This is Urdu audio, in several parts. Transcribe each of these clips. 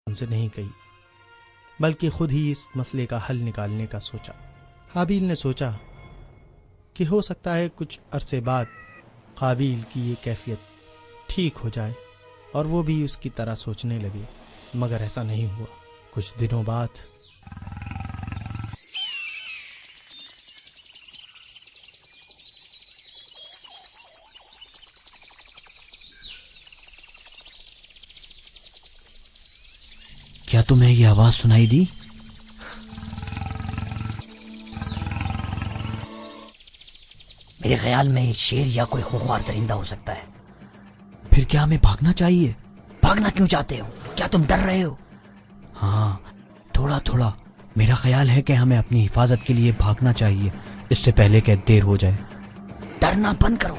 ان سے نہیں کہی، بلکہ خود ہی اس مسئلے کا حل نکالنے کا سوچا۔ حابیل نے سوچا کہ ہو سکتا ہے کچھ عرصے بعد قابیل کی یہ کیفیت ٹھیک ہو جائے اور وہ بھی اس کی طرح سوچنے لگے، مگر ایسا نہیں ہوا۔ کچھ دنوں بعد کیا تمہیں یہ آواز سنائی دی؟ میرے خیال میں شیر یا کوئی خوخوار درندہ ہو سکتا ہے۔ پھر کیا ہمیں بھاگنا چاہیے؟ بھاگنا کیوں چاہتے ہو؟ کیا تم ڈر رہے ہو؟ ہاں، تھوڑا تھوڑا۔ میرا خیال ہے کہ ہمیں اپنی حفاظت کے لیے بھاگنا چاہیے، اس سے پہلے کہ دیر ہو جائے۔ ڈرنا بند کرو۔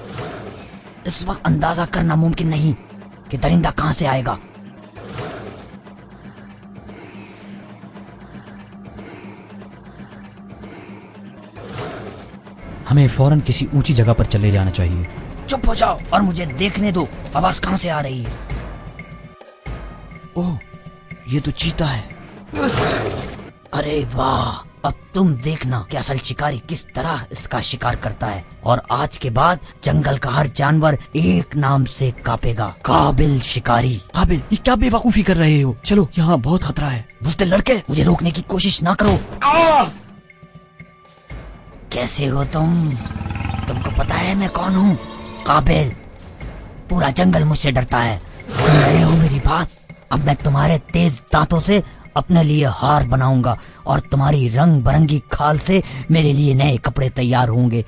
اس وقت اندازہ کرنا ممکن نہیں کہ درندہ کہاں سے آئے گا۔ ہمیں فوراً کسی اونچی جگہ پر چلے جانا چاہیے۔ چپ ہو جاؤ اور مجھے دیکھنے دو، آواز کہاں سے آ رہی ہے؟ اوہ، یہ تو چیتا ہے۔ ارے واہ، اب تم دیکھنا کہ اصل شکاری کس طرح اس کا شکار کرتا ہے، اور آج کے بعد جنگل کا ہر جانور ایک نام سے کانپے گا، قابل شکاری۔ قابل، یہ کیا بے وقوفی کر رہے ہو؟ چلو، یہاں بہت خطرہ ہے۔ بزدل لڑکے، مجھے روکنے کی کوشش نہ کرو۔ کیسے ہو تم کو پتا ہے میں کون ہوں؟ قابل۔ پورا جنگل مجھ سے ڈرتا ہے، سن رہے ہو میری بات؟ اب میں تمہارے تیز دانتوں سے اپنے لیے ہار بناؤں گا، اور تمہاری رنگ برنگی کھال سے میرے لیے نئے کپڑے تیار ہوں گے۔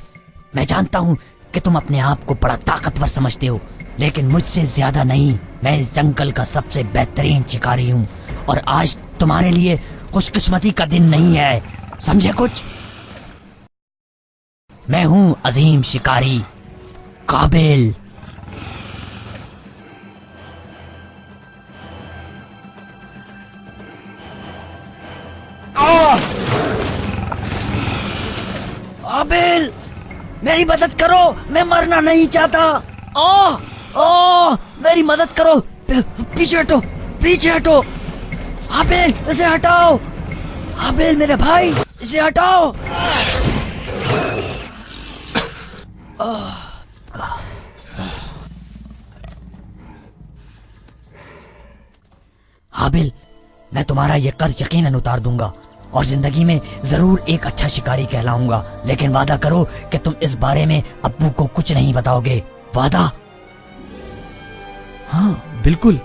میں جانتا ہوں کہ تم اپنے آپ کو بڑا طاقتور سمجھتے ہو، لیکن مجھ سے زیادہ نہیں۔ میں اس جنگل کا سب سے بہترین شکاری ہوں، اور آج تمہارے لیے خوش قسمتی کا دن نہیں ہے، سمجھے کچھ؟ میں ہوں عظیم شکاری قابل۔ قابل، میری مدد کرو، میں مرنا نہیں چاہتا۔ میری مدد کرو، پیچھے ہٹو، پیچھے ہٹو۔ قابل، اسے ہٹاؤ۔ قابل میرے بھائی، اسے ہٹاؤ۔ قابل، میں تمہارا یہ قرض یقیناً اتار دوں گا، اور زندگی میں ضرور ایک اچھا شکاری کہلاؤں گا، لیکن وعدہ کرو کہ تم اس بارے میں ابو کو کچھ نہیں بتاؤ گے، وعدہ؟ ہاں، بالکل۔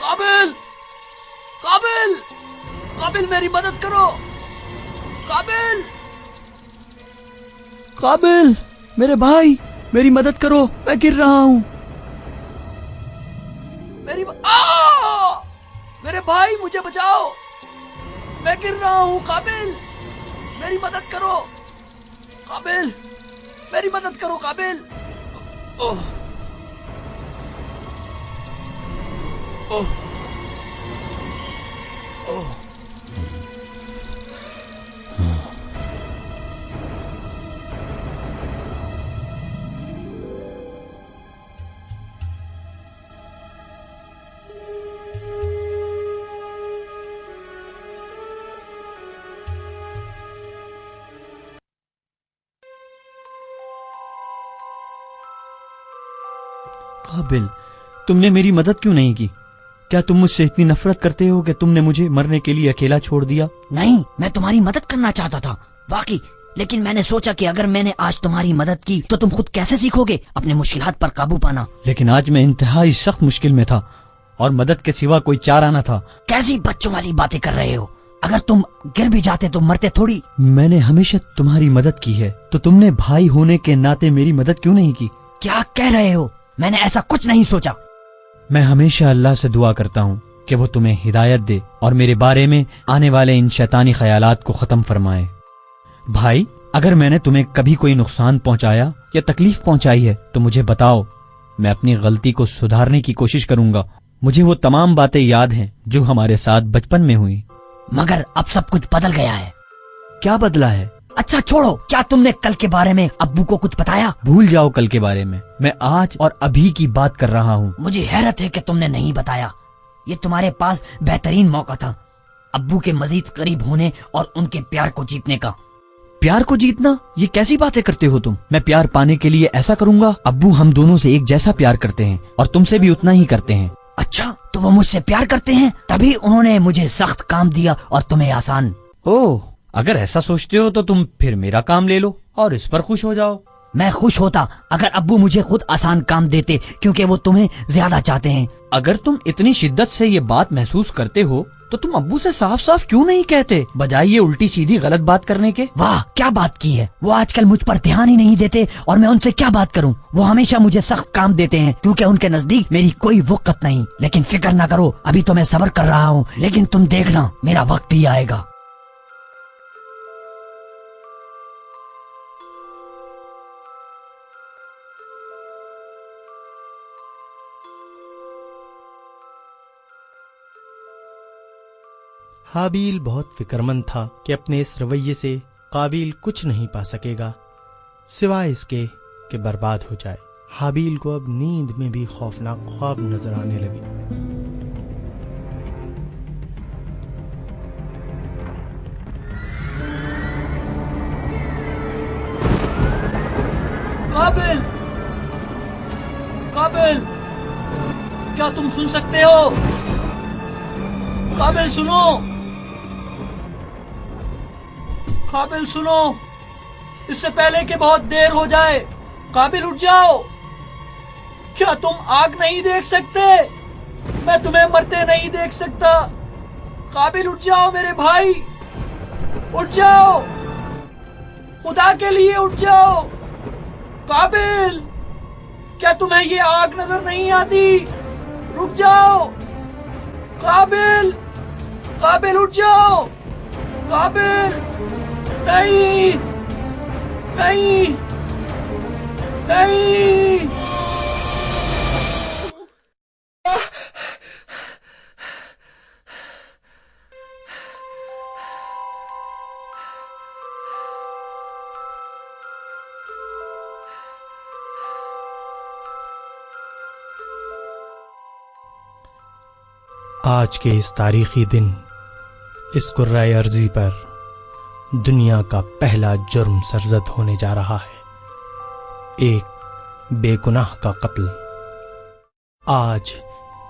قابل، قابل، قابل میری مدد کرو۔ قابل، قابل میرے بھائی، میری مدد کرو، میں گر رہا ہوں۔ میرے بھائی، مجھے بچاؤ، میں گر رہا ہوں۔ قابل، میری مدد کرو۔ قابل، میری مدد کرو۔ قابل، قابل، تم نے میری مدد کیوں نہیں کی؟ کیا تم مجھ سے اتنی نفرت کرتے ہو کہ تم نے مجھے مرنے کے لیے اکیلا چھوڑ دیا؟ نہیں، میں تمہاری مدد کرنا چاہتا تھا واقعی، لیکن میں نے سوچا کہ اگر میں نے آج تمہاری مدد کی تو تم خود کیسے سیکھو گے اپنے مشکلات پر قابو پانا؟ لیکن آج میں انتہائی سخت مشکل میں تھا، اور مدد کے سوا کوئی چارہ نہ تھا۔ کیسی بچوں والی باتیں کر رہے ہو؟ اگر تم گر بھی جاتے تو مرتے تھوڑی۔ میں نے ہمیشہ تمہاری مدد کی ہے، تو تم نے بھائی ہونے کے ناطے میری مدد کیوں نہیں کی؟ کیا کہہ رہے ہو؟ میں نے ایسا کچھ نہیں سوچا۔ میں ہمیشہ اللہ سے دعا کرتا ہوں کہ وہ تمہیں ہدایت دے اور میرے بارے میں آنے والے ان شیطانی خیالات کو ختم فرمائے۔ بھائی، اگر میں نے تمہیں کبھی کوئی نقصان پہنچایا یا تکلیف پہنچائی ہے تو مجھے بتاؤ، میں اپنی غلطی کو سدھارنے کی کوشش کروں گا۔ مجھے وہ تمام باتیں یاد ہیں جو ہمارے ساتھ بچپن میں ہوئی۔ مگر اب سب کچھ بدل گیا ہے۔ کیا بدلا ہے؟ اچھا چھوڑو، کیا تم نے کل کے بارے میں ابو کو کچھ بتایا؟ بھول جاؤ کل کے بارے میں آج اور ابھی کی بات کر رہا ہوں۔ مجھے حیرت ہے کہ تم نے نہیں بتایا، یہ تمہارے پاس بہترین موقع تھا ابو کے مزید قریب ہونے اور ان کے پیار کو جیتنے کا۔ پیار کو جیتنا؟ یہ کیسی باتیں کرتے ہو تم؟ میں پیار پانے کے لیے ایسا کروں گا؟ ابو ہم دونوں سے ایک جیسا پیار کرتے ہیں اور تم سے بھی اتنا ہی کرتے ہیں۔ اچھا، تو وہ مجھ سے پیار کرتے ہیں، تبھی انہوں نے مجھے سخت کام دیا اور تمہیں آسان۔ اوہ، اگر ایسا سوچتے ہو تو تم پھر میرا کام لے لو اور اس پر خوش ہو جاؤ۔ میں خوش ہوتا اگر ابو مجھے خود آسان کام دیتے، کیونکہ وہ تمہیں زیادہ چاہتے ہیں۔ اگر تم اتنی شدت سے یہ بات محسوس کرتے ہو تو تم ابو سے صاف صاف کیوں نہیں کہتے، بجائے یہ الٹی سیدھی غلط بات کرنے کے؟ واہ، کیا بات کی ہے! وہ آج کل مجھ پر دھیان ہی نہیں دیتے اور میں ان سے کیا بات کروں؟ وہ ہمیشہ مجھے سخت کام دیتے ہیں کیونکہ ان کے نزدیک میری کوئی وقت نہیں۔ لیکن فکر نہ کرو، ابھی تو میں صبر کر رہا ہوں، لیکن تم دیکھنا میرا وقت بھی آئے گا۔ حابیل بہت فکر مند تھا کہ اپنے اس رویے سے قابیل کچھ نہیں پا سکے گا سوائے اس کے کہ برباد ہو جائے۔ حابیل کو اب نیند میں بھی خوفناک خواب نظر آنے لگے۔ قابل، قابل، کیا تم سن سکتے ہو؟ قابل سنو، قابل سنو، اس سے پہلے کہ بہت دیر ہو جائے۔ قابل اٹھ جاؤ، کیا تم آگ نہیں دیکھ سکتے؟ میں تمہیں مرتے نہیں دیکھ سکتا۔ قابل اٹھ جاؤ میرے بھائی، اٹھ جاؤ، خدا کے لیے اٹھ جاؤ۔ قابل، کیا تمہیں یہ آگ نظر نہیں آتی؟ رک جاؤ۔ قابل، قابل اٹھ جاؤ۔ قابل، نہیں، نہیں، نہیں۔ آج کے اس تاریخی دن اس کرۂ ارضی پر دنیا کا پہلا جرم سرزد ہونے جا رہا ہے، ایک بے گناہ کا قتل۔ آج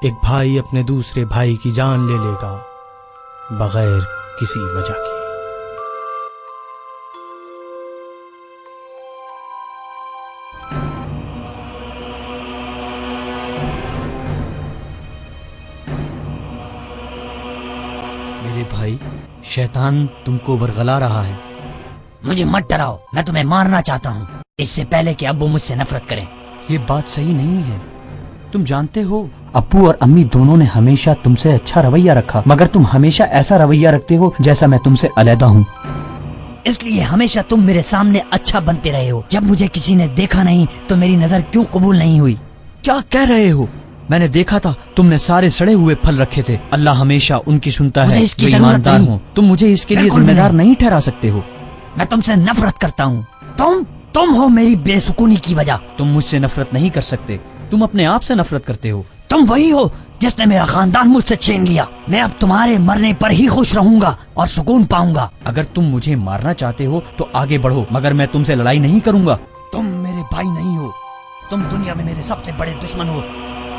ایک بھائی اپنے دوسرے بھائی کی جان لے لے گا بغیر کسی وجہ کے۔ میرے بھائی، شیطان تم کو ورغلا رہا ہے۔ مجھے مت ڈراؤ، میں تمہیں مارنا چاہتا ہوں اس سے پہلے کہ ابو مجھ سے نفرت کریں۔ یہ بات صحیح نہیں ہے۔ تم جانتے ہو ابو اور امی دونوں نے ہمیشہ تم سے اچھا رویہ رکھا، مگر تم ہمیشہ ایسا رویہ رکھتے ہو جیسا میں تم سے علیحدہ ہوں۔ اس لیے ہمیشہ تم میرے سامنے اچھا بنتے رہے ہو۔ جب مجھے کسی نے دیکھا نہیں تو میری نظر کیوں قبول نہیں ہوئی؟ کیا کہہ رہے ہو؟ میں نے دیکھا تھا تم نے سارے سڑے ہوئے پھل رکھے تھے۔ اللہ ہمیشہ ان کی سنتا مجھے ہے اس کی جو ضرورت ایماندار نہیں۔ ہوں۔ تم مجھے اس کے لیے بالکل ذمہ بھی دار نہیں۔ نہیں ٹھہرا سکتے ہو۔ میں تم سے نفرت کرتا ہوں۔ تم ہو میری بے سکونی کی وجہ۔ تم مجھ سے نفرت نہیں کر سکتے، تم اپنے آپ سے نفرت کرتے ہو۔ تم وہی ہو جس نے میرا خاندان مجھ سے چھین لیا۔ میں اب تمہارے مرنے پر ہی خوش رہوں گا اور سکون پاؤں گا۔ اگر تم مجھے مارنا چاہتے ہو تو آگے بڑھو، مگر میں تم سے لڑائی نہیں کروں گا۔ تم میرے بھائی نہیں ہو، تم دنیا میں میرے سب سے بڑے دشمن ہو۔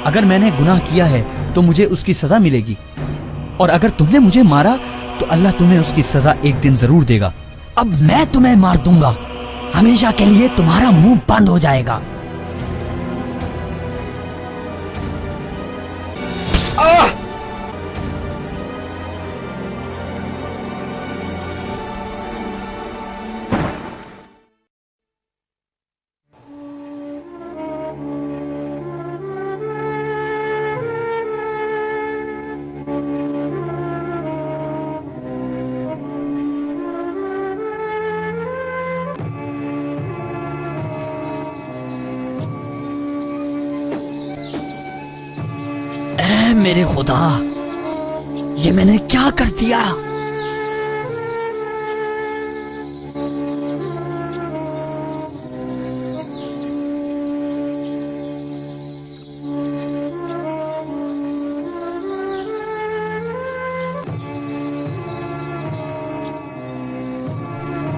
اگر میں نے گناہ کیا ہے تو مجھے اس کی سزا ملے گی، اور اگر تم نے مجھے مارا تو اللہ تمہیں اس کی سزا ایک دن ضرور دے گا۔ اب میں تمہیں مار دوں گا، ہمیشہ کے لیے تمہارا منہ بند ہو جائے گا۔ میرے خدا، یہ میں نے کیا کر دیا؟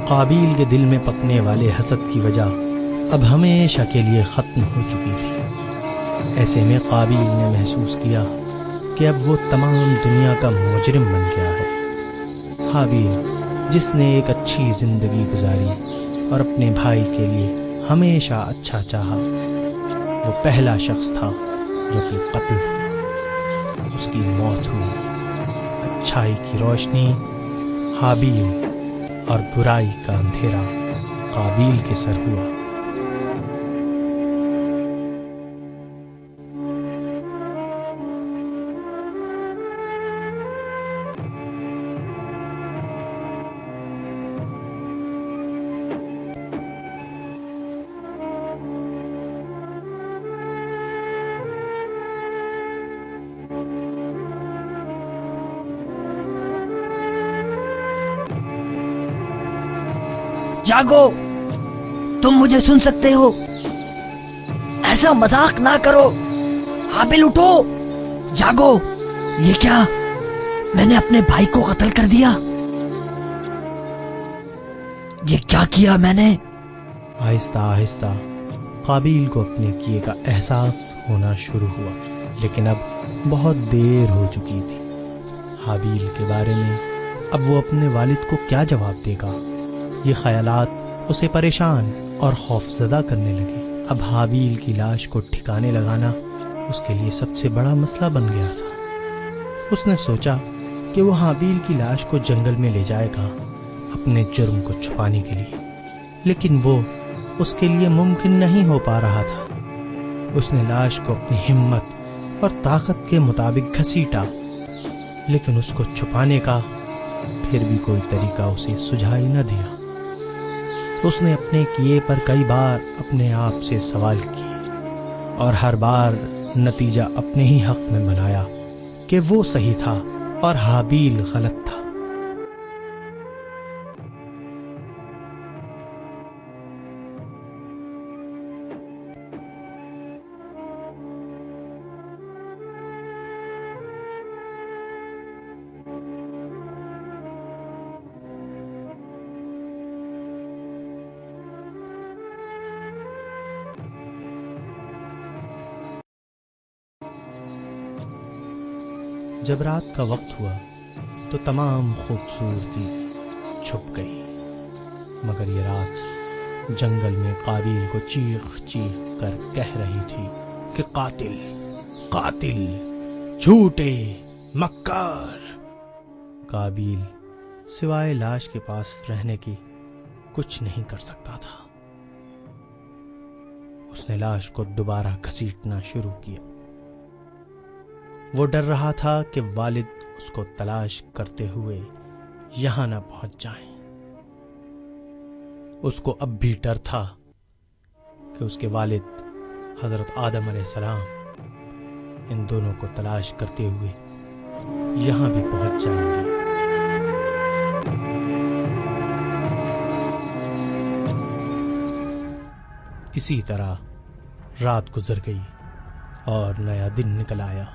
قابیل کے دل میں پکنے والے حسد کی وجہ اب ہمیشہ کے لیے ختم ہو چکی تھی۔ ایسے میں قابیل نے محسوس کیا کہ اب وہ تمام دنیا کا مجرم بن گیا ہے۔ حابیل، جس نے ایک اچھی زندگی گزاری اور اپنے بھائی کے لیے ہمیشہ اچھا چاہا، وہ پہلا شخص تھا جو کہ قتل ہوا۔ اس کی موت ہوئی۔ اچھائی کی روشنی حابیل اور برائی کا اندھیرا قابیل کے سر ہوا۔ جاگو، تم مجھے سن سکتے ہو؟ ایسا مذاق نہ کرو۔ حابیل اٹھو، جاگو۔ یہ کیا؟ میں نے اپنے بھائی کو قتل کر دیا؟ یہ کیا کیا میں نے؟ آہستہ آہستہ قابیل کو اپنے کیے کا احساس ہونا شروع ہوا، لیکن اب بہت دیر ہو چکی تھی۔ حابیل کے بارے میں اب وہ اپنے والد کو کیا جواب دے گا؟ یہ خیالات اسے پریشان اور خوفزدہ کرنے لگے۔ اب حابیل کی لاش کو ٹھکانے لگانا اس کے لیے سب سے بڑا مسئلہ بن گیا تھا۔ اس نے سوچا کہ وہ حابیل کی لاش کو جنگل میں لے جائے گا اپنے جرم کو چھپانے کے لیے، لیکن وہ اس کے لیے ممکن نہیں ہو پا رہا تھا۔ اس نے لاش کو اپنی ہمت اور طاقت کے مطابق گھسیٹا، لیکن اس کو چھپانے کا پھر بھی کوئی طریقہ اسے سجھائی نہ دیا۔ اس نے اپنے کیے پر کئی بار اپنے آپ سے سوال کیے اور ہر بار نتیجہ اپنے ہی حق میں بنایا کہ وہ صحیح تھا اور حابیل غلط تھا۔ جب رات کا وقت ہوا تو تمام خوبصورتی چھپ گئی، مگر یہ رات جنگل میں قابیل کو چیخ چیخ کر کہہ رہی تھی کہ قاتل، قاتل، جھوٹے، مکار۔ قابیل سوائے لاش کے پاس رہنے کی کچھ نہیں کر سکتا تھا۔ اس نے لاش کو دوبارہ گھسیٹنا شروع کیا۔ وہ ڈر رہا تھا کہ والد اس کو تلاش کرتے ہوئے یہاں نہ پہنچ جائیں۔ اس کو اب بھی ڈر تھا کہ اس کے والد حضرت آدم علیہ السلام ان دونوں کو تلاش کرتے ہوئے یہاں بھی پہنچ جائیں گے۔ اسی طرح رات گزر گئی اور نیا دن نکل آیا۔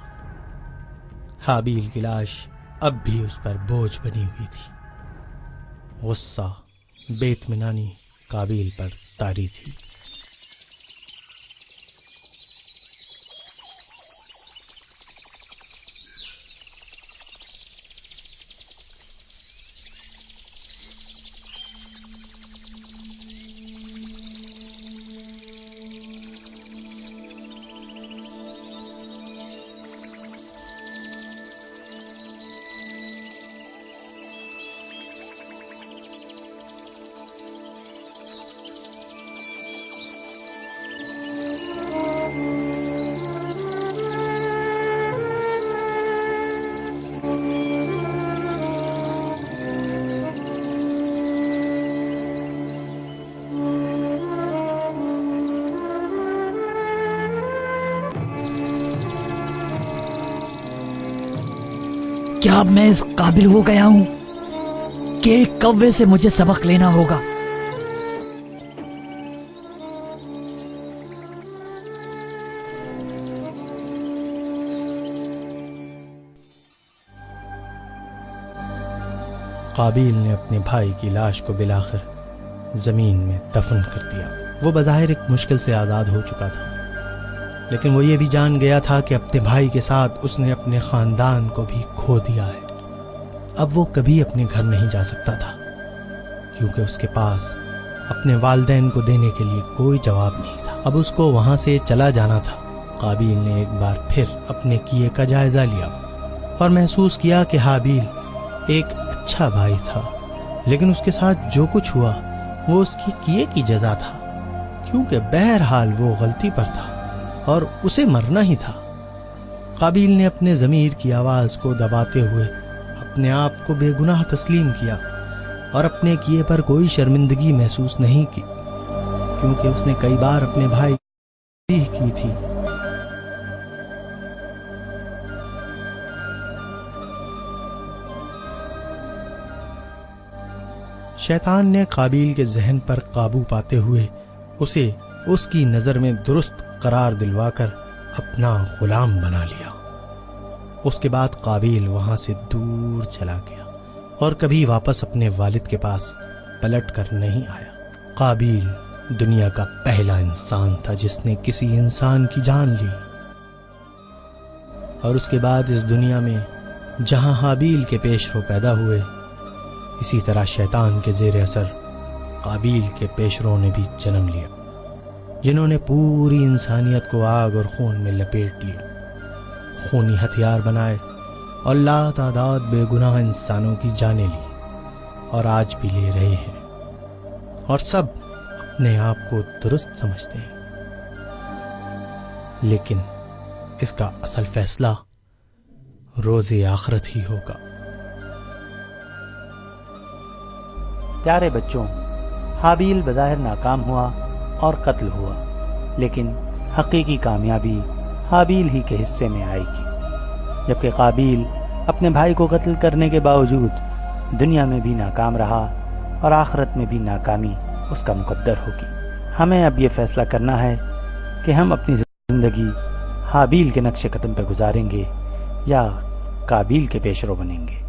حابیل کی لاش اب بھی اس پر بوجھ بنی ہوئی تھی۔ غصہ، بے اطمینانی قابیل پر طاری تھی۔ کیا اب میں اس قابل ہو گیا ہوں کہ ایک کوے سے مجھے سبق لینا ہوگا؟ قابیل نے اپنے بھائی کی لاش کو بالآخر زمین میں دفن کر دیا۔ وہ بظاہر ایک مشکل سے آزاد ہو چکا تھا، لیکن وہ یہ بھی جان گیا تھا کہ اپنے بھائی کے ساتھ اس نے اپنے خاندان کو بھی کھو دیا ہے۔ اب وہ کبھی اپنے گھر نہیں جا سکتا تھا، کیونکہ اس کے پاس اپنے والدین کو دینے کے لیے کوئی جواب نہیں تھا۔ اب اس کو وہاں سے چلا جانا تھا۔ قابیل نے ایک بار پھر اپنے کیے کا جائزہ لیا اور محسوس کیا کہ حابیل ایک اچھا بھائی تھا، لیکن اس کے ساتھ جو کچھ ہوا وہ اس کی کیے کی جزا تھا، کیونکہ بہرحال وہ غلطی پر تھا اور اسے مرنا ہی تھا۔ قابیل نے اپنے ضمیر کی آواز کو دباتے ہوئے اپنے آپ کو بے گناہ تسلیم کیا اور اپنے کیے پر کوئی شرمندگی محسوس نہیں کی، کیونکہ اس نے کئی بار اپنے بھائی کی تھی۔ شیطان نے قابیل کے ذہن پر قابو پاتے ہوئے اسے اس کی نظر میں درست قرار دلوا کر اپنا غلام بنا لیا۔ اس کے بعد قابیل وہاں سے دور چلا گیا اور کبھی واپس اپنے والد کے پاس پلٹ کر نہیں آیا۔ قابیل دنیا کا پہلا انسان تھا جس نے کسی انسان کی جان لی، اور اس کے بعد اس دنیا میں جہاں حابیل کے پیش رو پیدا ہوئے، اسی طرح شیطان کے زیر اثر قابیل کے پیشروں نے بھی جنم لیا، جنہوں نے پوری انسانیت کو آگ اور خون میں لپیٹ لیا، خونی ہتھیار بنائے اور لاتعداد بے گناہ انسانوں کی جانیں لی، اور آج بھی لے رہے ہیں، اور سب اپنے آپ کو درست سمجھتے ہیں۔ لیکن اس کا اصل فیصلہ روز آخرت ہی ہوگا۔ پیارے بچوں، حابیل بظاہر ناکام ہوا اور قتل ہوا، لیکن حقیقی کامیابی حابیل ہی کے حصے میں آئے گی، جبکہ قابیل اپنے بھائی کو قتل کرنے کے باوجود دنیا میں بھی ناکام رہا اور آخرت میں بھی ناکامی اس کا مقدر ہوگی۔ ہمیں اب یہ فیصلہ کرنا ہے کہ ہم اپنی زندگی حابیل کے نقش قدم پہ گزاریں گے یا قابیل کے پیشرو بنیں گے۔